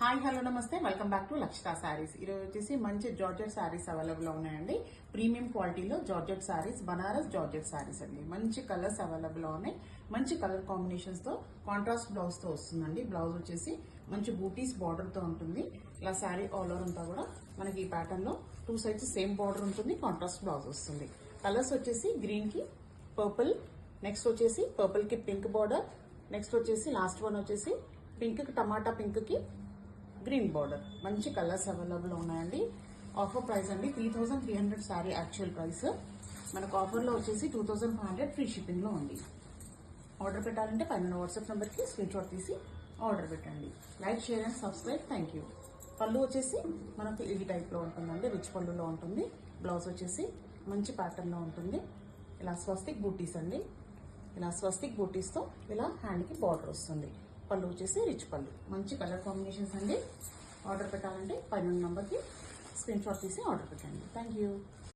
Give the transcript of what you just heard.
Hi hello నమస్తే welcome back to లక్షిత saris. ఈరోజు వచ్చేసి మంచి జార్జెట్ శారీస్ అవైలబుల్ ఉన్నాయండి. ప్రీమియం క్వాలిటీలో జార్జెట్ శారీస్, బనారస్ జార్జెట్ శారీస్ అండి. మంచి కలర్స్ అవైలబుల్ ఉన్నాయి. మంచి కలర్ కాంబినేషన్స్ తో కాంట్రాస్ట్ బ్లౌజ్ తో వస్తుందండి. బ్లౌజ్ వచ్చేసి మంచి బూటీస్ బార్డర్ తో ఉంటుంది. ఇలా శారీ ఆల్ ఓవర్ అంతా కూడా మనకి ఈ ప్యాటర్న్ లో టూ సైడ్స్ సేమ్ బార్డర్ ఉంటుంది. కాంట్రాస్ట్ బ్లౌజ్ వస్తుంది. కలర్స్ వచ్చేసి గ్రీన్ కి పర్పుల్, నెక్స్ట్ వచ్చేసి పర్పుల్ కి పింక్ బార్డర్, నెక్స్ట్ వచ్చేసి లాస్ట్ వన్ వచ్చేసి పింక్ కి టమాటా పింక్ కి గ్రీన్ బార్డర్. మంచి కలర్స్ అవైలబుల్ ఉన్నాయండి. ఆఫర్ ప్రైస్ అండి 3300 శారీ యాక్చువల్ ప్రైస్. మనకు ఆఫర్లో వచ్చేసి 2500 ఫ్రీ షిప్పింగ్ లో ఉంది. ఆర్డర్ పెట్టాలంటే పైన వాట్సాప్ నెంబర్ కి స్క్రీన్ షాట్ తీసి ఆర్డర్ పెట్టండి. Like, share and subscribe. Thank you. పళ్ళు వచ్చేసి మనకు ఈ టైప్ లో ఉంటుందండి. రిచ్ పళ్ళులో ఉంటుంది. బ్లౌజ్ వచ్చేసి మంచి ప్యాటర్న్ లో ఉంటుంది. ఇలా స్వస్తిక్ బూటీస్ అండి. ఇలా స్వస్తిక్ బూటీస్ తో ఇలా హ్యాండ్ కి బార్డర్ వస్తుంది. పళ్ళు వచ్చేసి రిచ్ పళ్ళు. మంచి కలర్ కాంబినేషన్స్ అండి. ఆర్డర్ పెట్టాలంటే పైన నంబర్కి స్క్రీన్ షాట్ తీసి ఆర్డర్ పెట్టండి. Thank you.